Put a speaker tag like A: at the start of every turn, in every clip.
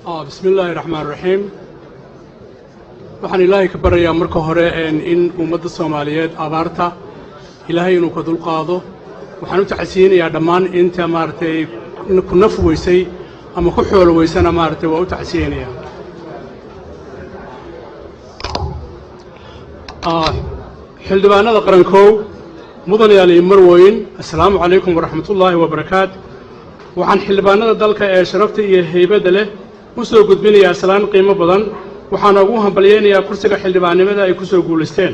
A: بسم الله الرحمن الرحيم. waxaan ilaahay ka barayaa marka hore in ummadda Soomaaliyeed abaarta ilaahay inuu ka dulqaado. waxaan u tacsiinayaa dhammaan inta maartay ku naf weysay ama ku xoolo weysana maartay waa u tacsiinayaa. xildhibaanada qarankow mudanayaal iyo marweyn assalaamu calaykum waraxmatullaahi wabarakaatu. waxaan xildhibaanada dalka ee sharafta iyo haybadda leh u soo gudbinayaa salaan qiimo badan. waxaana ugu hambalyeynayaa kursiga xildhibaannimada ay ku soo guulaysteen.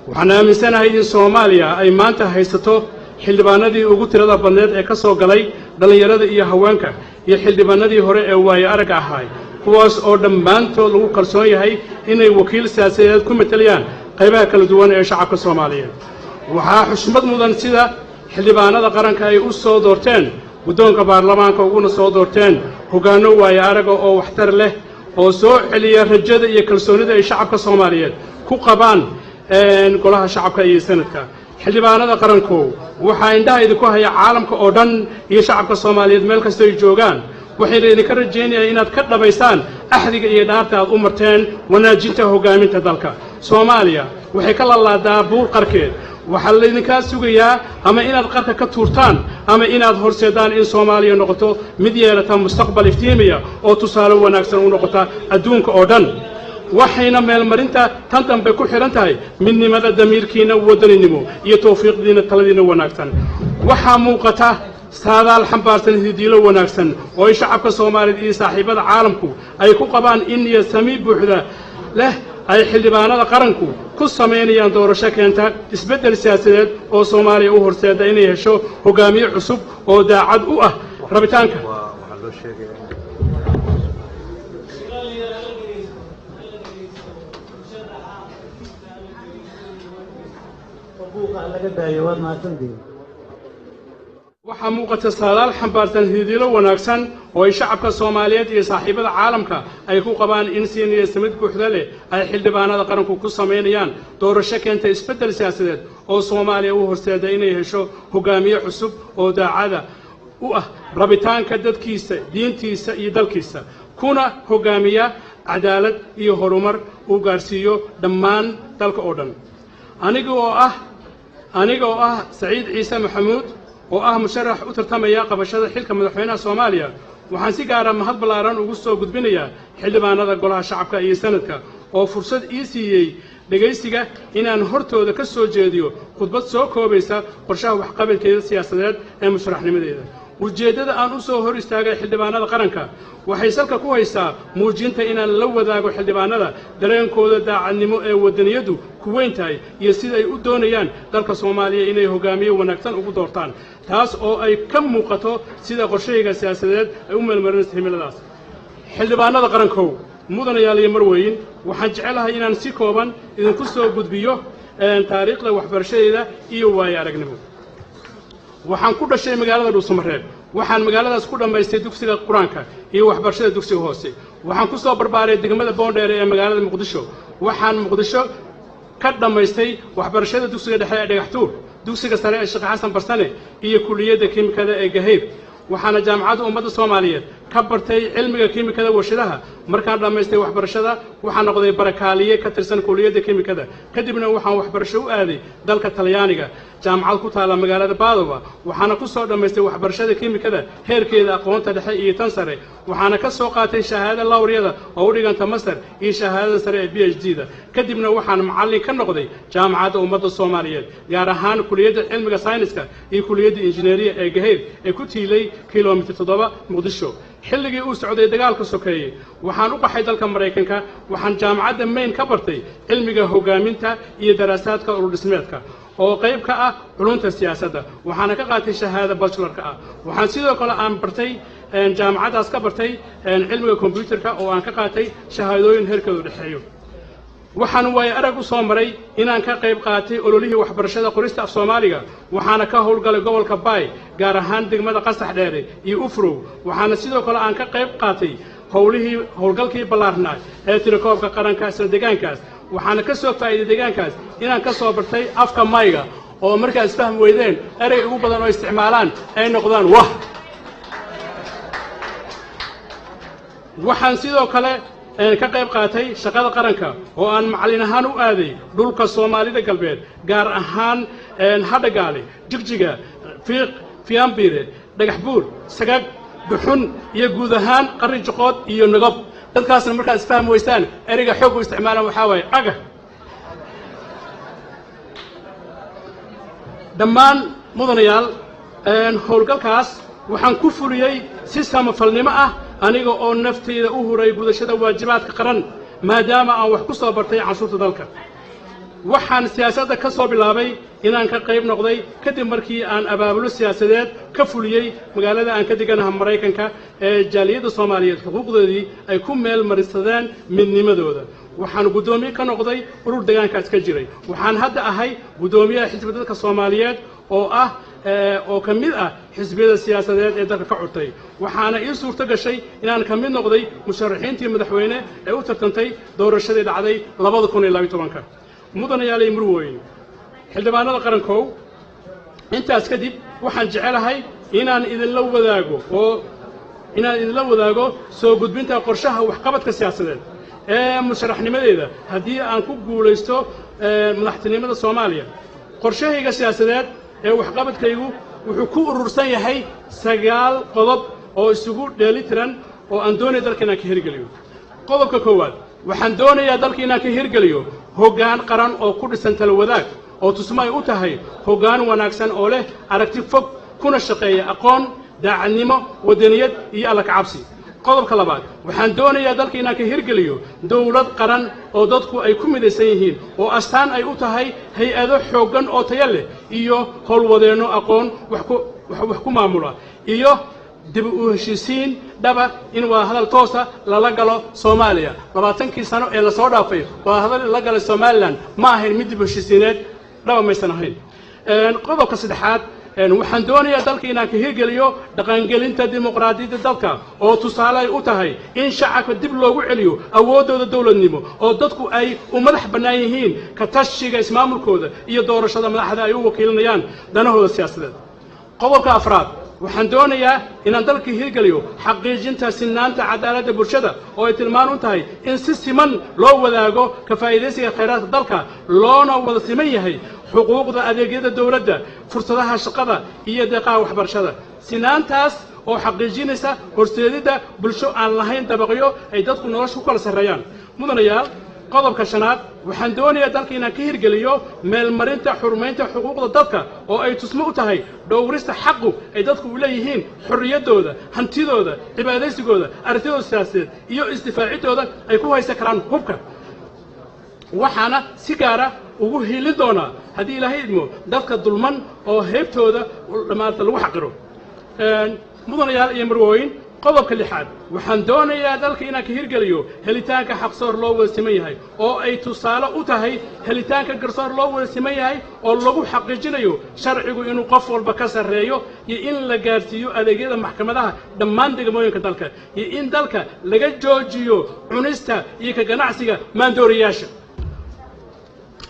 A: waxaan aaminsanahay in Soomaaliya ay maanta haysato xildhibaanadii ugu tirada badneed ee ka soo galay dhalinyarada iyo haweenka iyo xildhibaanadii hore ee waayo arag ahaay, kuwaas oo dhammaantood lagu kalsoon yahay inay wakiil siyaasadeed ku metelayaan qaybaha kala duwan ee shacabka Soomaaliyeed. waxaa xushmad mudan sida xildhibaanada qaranka ay u soo doorteen guddoonka baarlamaanka uguna soo doorteen hoggaanno waayo araga oo waxtar leh oo soo celiya rajada iyo kalsoonida ay shacabka Soomaaliyeed ku qabaan golaha shacabka iyo sanadka. xildhibaanada qaranku waxaa indhaha idinku haya caalamka oo dhan iyo shacabka Soomaaliyeed meel kasta ay joogaan. waxayna idinka rajaynayaan inaad ka dhabaysaan axdiga iyo dhaarta aad u marteen wanaajinta hoggaaminta dalka. Soomaaliya waxay ka lalaadaa buur qarkeed. waxaa laydinkaa sugayaa ama inaad qarka ka tuurtaan ama inaad horseedaan in Soomaaliya noqoto mid yeelata mustaqbal iftiimiya oo tusaale wanaagsan u noqota adduunka oo dhan. waxayna meelmarinta tan dambe ku xiran tahay midnimada damiirkiina wadaninimo iyo tawfiiqdiina taladiina wanaagsan. waxaa muuqata saadaal xambaarsan hidiilo wanaagsan oo ay shacabka Soomaaliyeed iyo saaxiibada caalamku ay ku qabaan in iyo sami buuxda leh ay xildhibaanada qaranku ku sameynayaan doorasho keenta isbeddel siyaasadeed oo Soomaaliya u horseeda inay hesho hogaamiye cusub oo daacad u ah rabitaanka waxaa muuqata saadaal xambaarsan hidiilo wanaagsan oo ay shacabka Soomaaliyeed iyo saaxiibada caalamka ay ku qabaan in si niyadsamid buuxda leh ay xildhibaanada qaranku ku sameynayaan doorasho keenta isbeddel siyaasadeed oo Soomaaliya u horseeda inay hesho hogaamiye cusub oo daacada u ah rabitaanka dadkiisa, diintiisa iyo dalkiisa, kuna hogaamiya cadaalad iyo horumar uu gaarsiiyo dhammaan dalka oo dhan. aniga oo ah Saciid Ciise Maxamuud oo ah musharax u tartamaya qabashada xilka madaxweynaha Soomaaliya, waxaan si gaar ah mahad ballaaran ugu soo gudbinayaa xildhibaanada golaha shacabka iyo sanadka oo fursad ii siiyey dhagaysiga inaan hortooda ka soo jeediyo khudbad soo koobaysa qorshaha waxqabadkeeda siyaasadeed ee musharaxnimadeeda. ujeeddada aan u soo hor istaagay xildhibaanada qaranka waxay salka ku haysaa muujinta inaan la wadaago xildhibaanada dareenkooda daacadnimo ee wadaniyadu ku weyn tahay iyo sida ay u doonayaan dalka Soomaaliya inay hogaamiye wanaagsan ugu doortaan, taas oo ay ka muuqato sida qorshahayga siyaasadeed ay u meelmarinayso himiladaas. xildhibaanada qarankow mudanayaal iyo marweyn, waxaan jecelahay inaan si kooban idinku soo gudbiyo taariikhda waxbarashadeeda iyo waayo aragnimo. waxaan ku dhashay magaalada Dhuusamareeb. waxaan magaaladaas ku dhammaystay dugsiga Quraanka iyo waxbarashada dugsiga hoose. waxaan ku soo barbaaray degmada Boondheer ee magaalada Muqdisho. waxaan Muqdisho ka dhammaystay waxbarashada dugsiga dhexe ee Dhagaxtuur, dugsiga sare ee Sheekh Xasan Barsane iyo kulliyadda kiimikada ee Gahayb. waxaana jaamacadda ummadda Soomaaliyeed ka bartay cilmiga kiimikada warshadaha. markaan dhammaystay waxbarashada waxaan noqday barakaaliye ka tirsan kulliyadda kiimikada. kadibna waxaan waxbarasho u aaday dalka Talyaaniga, jaamacad ku taala magaalada Padova. waxaana ku soo dhammaystay waxbarashada kiimikada heerkeeda aqoonta dhexe iyo tan sare. waxaana ka soo qaatay shahaado lawriyada oo u dhiganta master iyo shahaadada sare ee PhD-da. kadibna waxaan macallin ka noqday jaamacadda ummadda Soomaaliyeed, gaar ahaan kulliyadda cilmiga sayniska iyo kulliyadda injineeriya ee Gahayb ee ku tiilay kiiloomitir 7 Muqdisho. xilligii uu socday dagaalka sokeeye waxaan u qaxay dalka Mareykanka. waxaan jaamacadda Maine ka bartay cilmiga hoggaaminta iyo daraasaadka ururdhismeedka oo qayb ka ah culunta siyaasadda. waxaana ka qaatay shahaado bachelorka ah. waxaan sidoo kale aan bartay jaamacaddaas ka bartay cilmiga kombiyuutarka oo aan ka qaatay shahaadooyin heerkoodu dhexeeyo. waxaan waayo arag u soo maray inaan ka qayb qaatay ololihii waxbarashada qorista af Soomaaliga. waxaana ka howlgalay gobolka Baay, gaar ahaan degmada Qasax Dheere iyo Ufrow. waxaana sidoo kale aan ka qayb qaatay howlgalkii ballaarnaa ee tirakoobka qaranka isla deegaankaas. waxaana ka soo faa'iiday deegaankaas inaan ka soo bartay afka mayga oo markaas fahmi weydeen erey ugu badan oo isticmaalaan ay noqdaan wah. waxaan sidoo kale ka qayb qaatay shaqada qaranka oo aan macallin ahaan u aaday dhulka Soomaalida galbeed gaar ahaan Hadhagaale Jigjiga Fiiq Fiambire Dhagaxbuur Sagag Buxun iyo guud ahaan Qarri Joqod iyo Nagab dadkaasna markaa isfaham weystaan eriga xoog u isticmaalaan waxa way aga dhammaan mudanayaal howlgalkaas waxaan ku fuliyay si samafalnimo ah aniga oo naftayda u huray gudashada waajibaadka qaran maadaama aan wax ku soo bartay canshuurta dalka waxaan siyaasadda ka soo bilaabay inaan ka qayb noqday kadib markii aan abaabulo siyaasadeed ka fuliyay magaalada aan ka deganahay Mareykanka ee jaaliyadda Soomaaliyeed xuquuqdoodii ay ku meel marisadeen midnimadooda waxaan gudoomiye ka noqday urur deegaankaas ka jiray waxaan hadda ahay gudoomiyaha xisbiga dadka Soomaaliyeed oo ka mid ah xisbiyada siyaasadeed ee dalka ka curtay waxaana ii suurto gashay inaan ka mid noqday musharaxiintii madaxweyne ee u tartantay doorashadii dhacday 2012 mudanayaal ay murweyn xildhibaanada qarankow intaas kadib waxaan jecelahay inaan idinla wadaago soo gudbinta qorshaha waxqabadka siyaasadeed ee musharaxnimadeeda haddii aan ku guulaysto madaxtinimada Soomaaliya qorshahayga siyaasadeed ee waxqabadkaygu wuxuu ku urursan yahay 9 qodob oo isugu dheelitiran oo aan doonayo dalka inaan ka hirgeliyo qodobka koowaad waxaan doonayaa dalka inaan ka hirgeliyo hoggaan qaran oo ku dhisan talo wadaag oo tusmay u tahay hoggaan wanaagsan oo leh aragti fog kuna shaqeeya aqoon daacadnimo wadaniyad iyo alla ka cabsi qodobka labaad waxaan doonayaa dalka inaan ka hirgeliyo dawlad qaran oo dadku ay ku midaysan yihiin oo astaan ay u tahay hay'ado xooggan oo tayo leh iyo howlwadeenno aqoon wax ku maamula iyo dib u heshiisiin dhaba in waa hadal toosa lala galo Soomaaliya 20 sano ee la soo dhaafay waa hadal la galay Somaliland ma ahayn mid dib u heshiisiineed dhaba maysan ahayn qodobka saddexaad waxaan doonayaa dalka inaan ka hirgeliyo dhaqangelinta dimuqraadiyadda dalka oo tusaale u tahay in shacabka dib loogu celiyo awoodooda dawladnimo oo dadku ay u madax bannaan yihiin ka tashiga ismaamulkooda iyo doorashada madaxda ay u wakiilanayaan danahooda siyaasadeed qodobka afraad waxaan doonayaa inaan dalka hirgeliyo xaqiijinta sinaanta cadaaladda bulshada oo ay tilmaan u tahay in si siman loo wadaago ka faa'iideysiga kheyraadka dalka loona wada siman yahay xuquuqda adeegyada dawladda fursadaha shaqada iyo deeqaha waxbarashada sinaantaas oo xaqiijinaysa horseedida bulsho aan lahayn dabaqyo ay dadku nolosha ku kala sarreeyaan mudanayaal qodobka shanaad waxaan doonayaa dalka inaan ka hirgeliyo meelmarinta xurmaynta xuquuqda dadka oo ay tusmo u tahay dhowrista xaqu ay dadku u leeyihiin xorriyadooda hantidooda cibaadaysigooda aragtidooda siyaasadeed iyo isdifaacidooda ay ku haysan karaan hubka waxaana si gaara ugu hiilin doonaa haddii ilaahay idmo dadka dulman oo heybtooda dhammaanta lagu xaqiro mudanayaal iyo marwooyin qodobka lixaad waxaan doonayaa dalka inaan ka hirgeliyo helitaanka xaqsoor loo wada siman yahay oo ay tusaale u tahay helitaanka garsoor loo wada siman yahay oo lagu xaqiijinayo sharcigu inuu qof walba ka sarreeyo iyo in la gaarsiiyo adeegyada maxkamadaha dhammaan degmooyinka dalka iyo in dalka laga joojiyo cunista iyo ka ganacsiga maandooriyaasha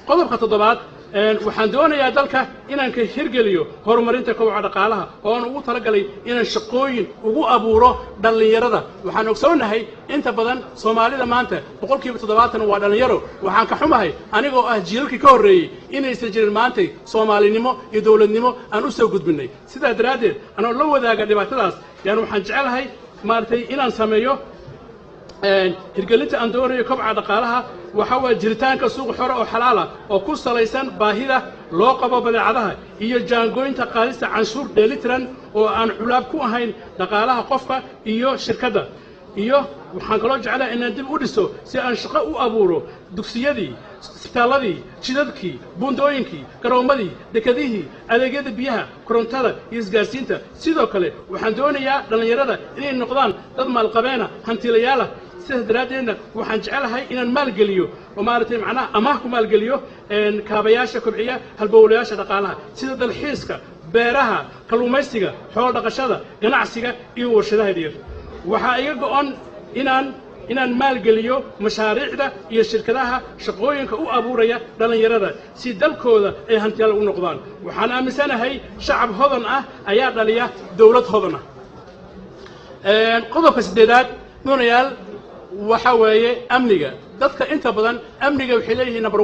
A: qodobka toddobaad waxaan doonayaa dalka inaan ka hirgeliyo horumarinta koboca dhaqaalaha oo aan ugu talagalay inaan shaqooyin ugu abuuro dhalinyarada waxaan ogsoonahay inta badan Soomaalida maanta 70% waa dhalinyaro waxaan ka xumahay anigoo ah jiilkii ka horeeyay inaysan jirin maanta Soomaalinimo iyo dawladnimo aan u soo gudbinay sidaa daraadeed anoo la wadaaga dhibaatadaas waxaan jecelahay maartay inaan sameeyo hirgelinta aan doonayo koboca dhaqaalaha waxa waa jiritaanka suuq xor oo xalaal ah oo ku salaysan baahida loo qabo badeecadaha iyo jaangooynta qaadista canshuur dheelitiran oo aan culaab ku ahayn dhaqaalaha qofka iyo shirkadda iyo waxaan kaloo jeclahay inaan dib u dhiso si aan shaqo u abuuro dugsiyadii isbitaaladii jidadkii buundooyinkii garoomadii dekadihii adeegyada biyaha korontada iyo isgaarsiinta sidoo kale waxaan doonayaa dhalinyarada inay noqdaan dad maalqabeena hantilayaal ah sidaas daraaddeedna waxaan jecelahay inaan maalgeliyo oo maaragtay macnaha amaah ku maalgeliyo kaabayaasha kobciya halbowlayaasha dhaqaalaha sida dalxiiska beeraha kalluumaysiga xoolo dhaqashada ganacsiga iyo warshadaha yaryar waxaa iga go'an inaan maalgeliyo mashaariicda iyo shirkadaha shaqooyinka u abuuraya dhalinyarada si dalkooda ay hantiyaal u noqdaan waxaan aaminsanahay shacab hodan ah ayaa dhaliya dawlad hodan ah qodobka 8aad mudanayaal waxa weeye amniga dadka inta badan amniga waxay leeyihiin number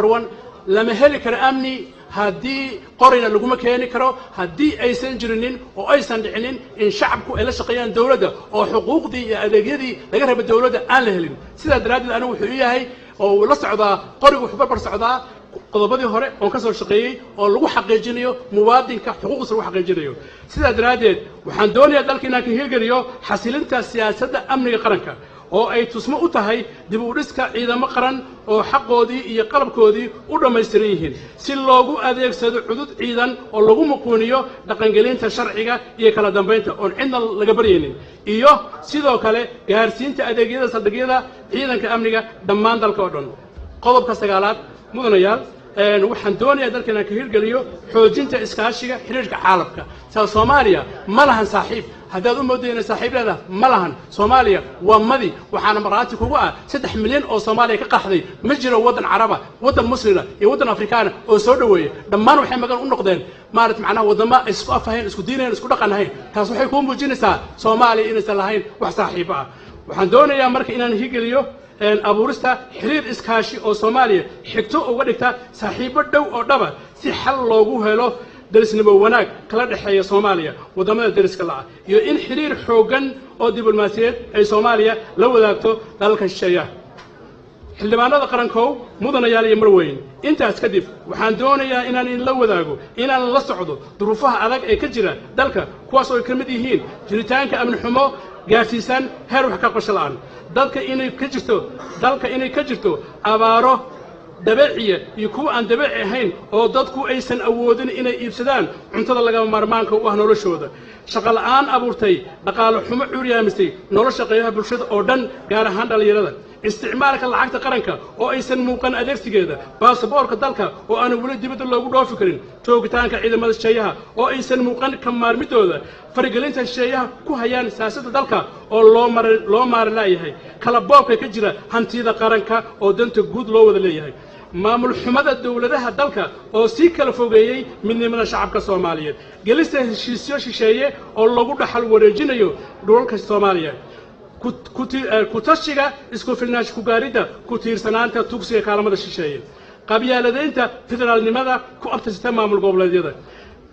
A: 1 lama heli karo amni haddii qorina laguma keeni karo haddii aysan jirinin oo aysan dhicinin in shacabku ay la shaqeeyaan dawladda oo xuquuqdii iyo adeegyadii laga raba dawladda aan la helin sidaa daraaddeed anigu wuxuu yahay oo la socdaa qorigu wuxuu barbar socdaa qodobadii hore oo ka soo shaqeeyay oo lagu xaqiijinayo muwaadinka xuquuqdiisa lagu xaqiijinayo sidaa daraaddeed waxaan doonayaa dalka inaan ka hirgeliyo xasilinta siyaasadda amniga qaranka oo ay tusmo u tahay dib u dhiska ciidamo qaran oo xaqoodii iyo qalabkoodii u dhammaystiran yihiin si loogu adeegsado cudud ciidan oo lagu muquuniyo dhaqangelinta sharciga iyo kala dambeynta oon cidna laga baryaynin iyo sidoo kale gaarsiinta adeegyada saldhigyada ciidanka amniga dhammaan dalka oo dhan qodobka 9aad mudanayaal waxaan doonayaa dalka inaan ka hirgeliyo xoojinta iskaashiga xiriirka caalamka Soomaaliya ma lahan saaxiib haddaad u moodayna saaxiibada ma lahan Soomaaliya waa madi waxaana maraati kugu ah 3 milyan oo Soomaaliya ka qaxday ma jiro wadan Caraba wadan Muslima iyo wadan Afrikaan oo soo dhaweeyay dhammaan waxay magan u noqdeen maarat macnaha wadama isku afaheen isku diineen isku dhaqanahayn taas waxay ku muujinaysaa Soomaaliya inaysan lahayn wax saaxiib ah waxaan doonayaa marka inaan hirgeliyo abuurista xiriir iskaashi oo Soomaaliya xigto uga dhigta saaxiibo dhow oo dhaba si xal loogu helo darisnimo wanaag kala dhaxeeya Soomaaliya wadamada dariska la ah iyo in xiriir xoogan oo diblomaasiyadeed ay Soomaaliya la wadaagto dalalka shisheeyaha xildhibaanada qarankow mudanayaal iyo marweyn intaas kadib waxaan doonayaa inaan in la wadaago inaan la socdo duruufaha adag ee ka jira dalka kuwaas oo ay ka mid yihiin jiritaanka amni xumo gaarsiisan heer wax ka qorshe la'aan dalka inay ka jirto abaaro dabeeciya iyo kuwa aan dabeeci ahayn oo dadku aysan awoodin inay iibsadaan cuntada laga maarmaanka u ah noloshooda shaqo la'aan abuurtay dhaqaale xumo curyaamisay nolosha qaybaha bulshada oo dhan gaar ahaan dhalinyarada isticmaalka lacagta qaranka oo aysan muuqan adeegsigeeda baasaboorka dalka oo aan wali dibadda loogu dhoofi karin joogitaanka ciidamada shisheeyaha oo aysan muuqan ka maarmidooda farigelinta shisheeyaha ku hayaan siyaasadda dalka oo loo maarlaayahay kala boobka ka jira hantida qaranka oo danta guud loo wada leeyahay maamul xumada dawladaha dalka oo si kala fogeeyay midnimada shacabka Soomaaliyeed gelista heshiisyo shisheeye oo lagu dhaxal wareejinayo dhulalka Soomaaliya ku tashiga isku filnaansho ku gaaridda ku tiirsanaanta tugsiga kaalmada shisheeye qabyaaladaynta federaalnimada ku abtirsata maamul goboleedyada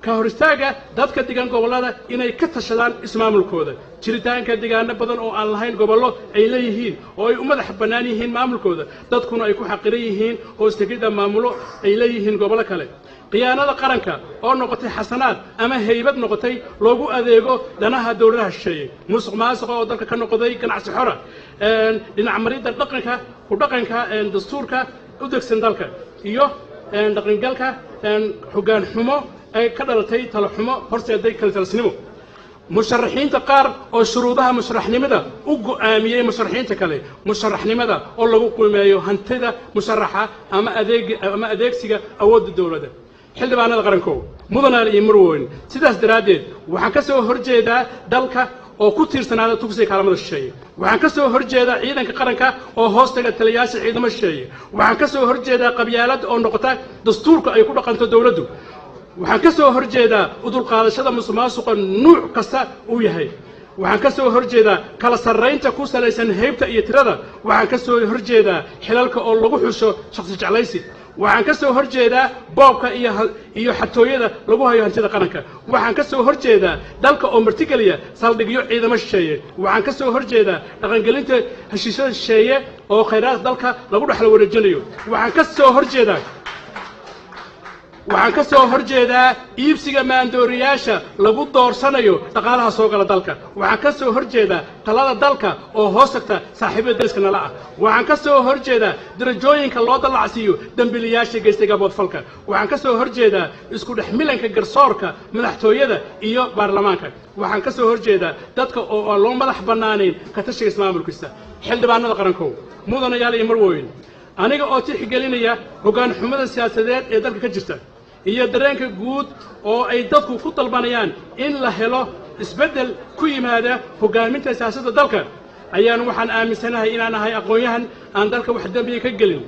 A: ka hor istaaga dadka degan gobolada inay ka tashadaan ismaamulkooda jiritaanka deegaano badan oo aan lahayn gobollo ay leeyihiin oo ay u madax bannaan yihiin maamulkooda dadkuna ay ku xaqiran yihiin oo istigida maamulo ay leeyihiin gobollo kale qiyaanada qaranka oo noqotay xasanaad ama haybad noqotay loogu adeego danaha dawladaha shisheeye musuq maasuqa oo dalka ka noqday ganacsi xora dhinac maridda dhaqanka dastuurka u degsan dalka iyo dhaqangalka hoggaan xumo ay ka dhalatay talo xumo horseeday kala talsnimo musharaxiinta qaar oo shuruudaha musharaxnimada u go'aamiyay musharaxiinta kale musharaxnimada oo lagu qiimeeyo hantida musharaxa ama adeegsiga awoodda dawladda xildhibaanada qarankow mudanaal iyo marweyn sidaas daraaddeed waxaan ka soo horjeedaa dalka oo ku tiirsanaada tugsiga kaalmada shisheeye waxaan ka soo horjeedaa ciidanka qaranka oo hoostaga taliyaasha ciidamada shisheeye waxaan ka soo horjeedaa qabyaalada oo noqota dastuurka ay ku dhaqanto dawladdu waxaan ka soo horjeedaa udulqaadashada musuqmaasuqa nuuc kasta uu yahay waxaan ka soo horjeedaa kala sarreynta ku salaysan heybta iyo tirada waxaan ka soo horjeedaa xilalka oo lagu xusho shakhsi jeclaysi waxaan ka soo horjeedaa boobka iyo xatooyada lagu hayo hantida qaranka waxaan ka soo horjeedaa dalka oo martigeliya saldhigyo ciidamo shisheeye waxaan ka soo horjeedaa dhaqangelinta heshiisyada shisheeye oo khayraadka dalka lagu dhexla wareejinayo waxaan ka soo horjeedaa iibsiga maandooriyaasha lagu doorsanayo dhaqaalaha soo gala dalka waxaan ka soo horjeedaa talada dalka oo hoos tagta saaxiibada dariska nala ah waxaan ka soo horjeedaa darajooyinka loo dallacsiiyo dambiliyaasha geystay gaboodfalka waxaan ka soo horjeedaa isku dhex milanka garsoorka madaxtooyada iyo baarlamaanka waxaan ka soo horjeedaa dadka oo aan loo madax bannaanayn ka tashiga ismaamulkiisa xildhibaanada qarankow mudanayaal iyo marweyn aniga oo tixgelinaya hoggaan xumada siyaasadeed ee dalka ka jirta iyo dareenka guud oo ay dadku ku dalbanayaan in la helo isbeddel ku yimaada hoggaaminta siyaasadda dalka ayaan waxaan aaminsanahay inaan ahay aqoon-yahan aan dalka wax dembiga ka gelin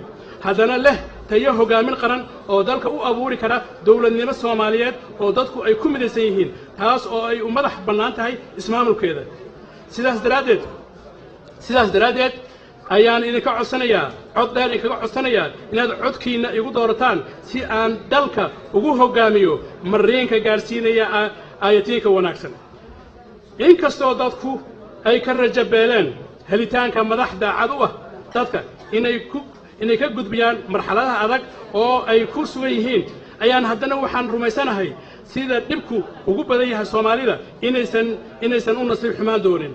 A: haddana leh tayo hoggaamin qaran oo dalka u abuuri kara dawladnimo Soomaaliyeed oo dadku ay ku midaysan yihiin taas oo ay u madax bannaan tahay ismaamulkeeda sidaas daraaddeed sidaas daraaddeed ayaan idinka codsanayaa cod dheer idinkaga codsanayaa inaad codkiinna igu doorataan si aan dalka ugu hoggaamiyo mariinka gaadhsiinaya aayatiinka wanaagsan inkastoo dadku ay ka rajabeeleen helitaanka madax daacad u ah dadka inay ka gudbiyaan marxaladaha adag oo ay ku sugan yihiin ayaan haddana waxaan rumaysanahay sida dhibku ugu badan yahay Soomaalida inaysan u nasiib xumaan doonin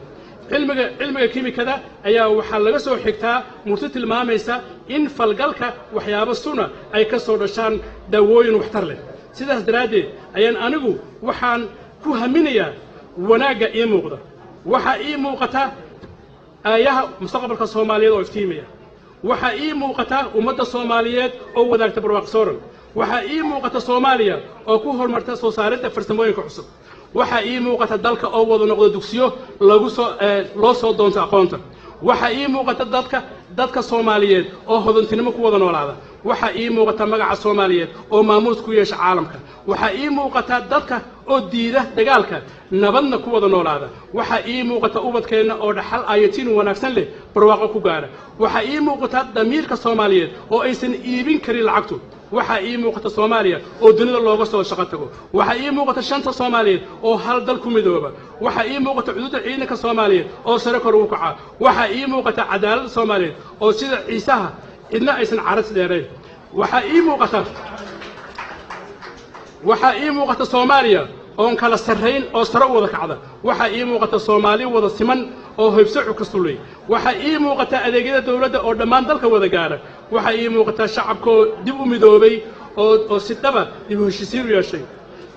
A: cilmiga kiimikada ayaa waxaa laga soo xigtaa murti tilmaamaysa in falgalka waxyaabo suna ay ka soo dhashaan daawooyin waxtar leh sidaas daraaddeed ayaan anigu waxaan ku haminayaa wanaagga ii muuqda waxa ii muuqata aayaha mustaqbalka Soomaaliyeed oo iftiimaya waxa ii muuqata ummadda Soomaaliyeed oo wadaagta barwaaqo sooran waxa ii muuqata Soomaaliya oo ku horumarta soo saaridda farsamooyinka cusub waxa ii muuqata dalka oo wada noqdo dugsiyo loo soo doonto aqoonta waxa ii muuqata dadka Soomaaliyeed oo hodantinimo ku wada noolaada waxa ii muuqata magaca Soomaaliyeed oo maamuus ku yeesha caalamka waxa ii muuqata dadka oo diida dagaalka nabadna ku wada noolaada waxa ii muuqata ubadkeena oo dhaxal aayatiin wanaagsan leh barwaaqo ku gaara waxa ii muuqata damiirka Soomaaliyeed oo aysan iibin karin lacagtu waxa ii muuqata Soomaaliya oo dunida looga soo shaqo tago waxa ii muuqata shanta Soomaaliyeed oo hal dal ku midooba waxa ii muuqata xuduudda ciidanka Soomaaliyeed oo sare kor u kaca waxa ii muuqata cadaaladda Soomaaliyeed oo sida ciisaha idna aysan caras dheereen waxa ii muuqata Soomaaliya oo kala sarreyn oo sare u wada kacda waxa ii muuqata Soomaali wada siman oo haybsacu ka sulay waxa ii muuqata adeegyada dawladda oo dhammaan dalka wada gaara waxa ii muuqata shacabka dib u midoobay oo si dhaba dib u heshiisiin u yeeshay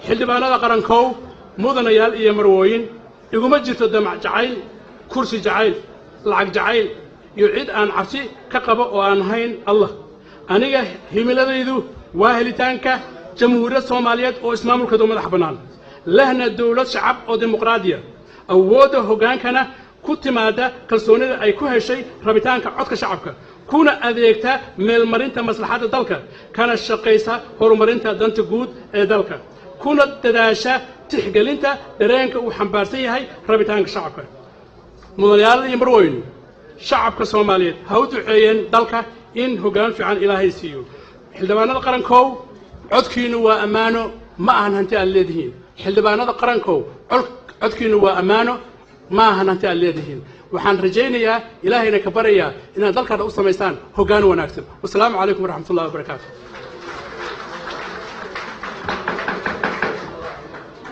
A: xildhibaanada qarankow mudanayaal iyo marwooyin iguma jirto damac jacayl kursi jacayl lacag jacayl iyo cid aan cabsi ka qabo oo aan hayn Allah aniga himiladaydu waa helitaanka jamhuuriyadda Soomaaliyeed oo ismaamulkeedu madax bannaan lehna dawlad shacab oo dimuqraadiya awoodda hoggaankana ku timaada kalsoonida ay ku heshay rabitaanka codka shacabka kuna adeegta meelmarinta maslaxadda dalka kana shaqaysa horumarinta danta guud ee dalka kuna dadaasha tixgelinta dareenka uu xambaarsan yahay rabitaanka shacabka mudanayaal iyo marwooyin shacabka Soomaaliyeed ha u duceeyeen dalka in hoggaan fiican Ilaahay siiyo xildhibaanada qarankow codkiinu waa ammaano ma ahan hanti aan leedihiin xildhibaanada qarankow codkiinu waa ammaano ma ahan hanti aan leedihiin waxaan rajaynayaa ilaahayna ka barayaa inaad dalkaada u samaystaan hoggaan wanaagsan wassalaamu calaykum waraxmatullaahi wabarakaatuh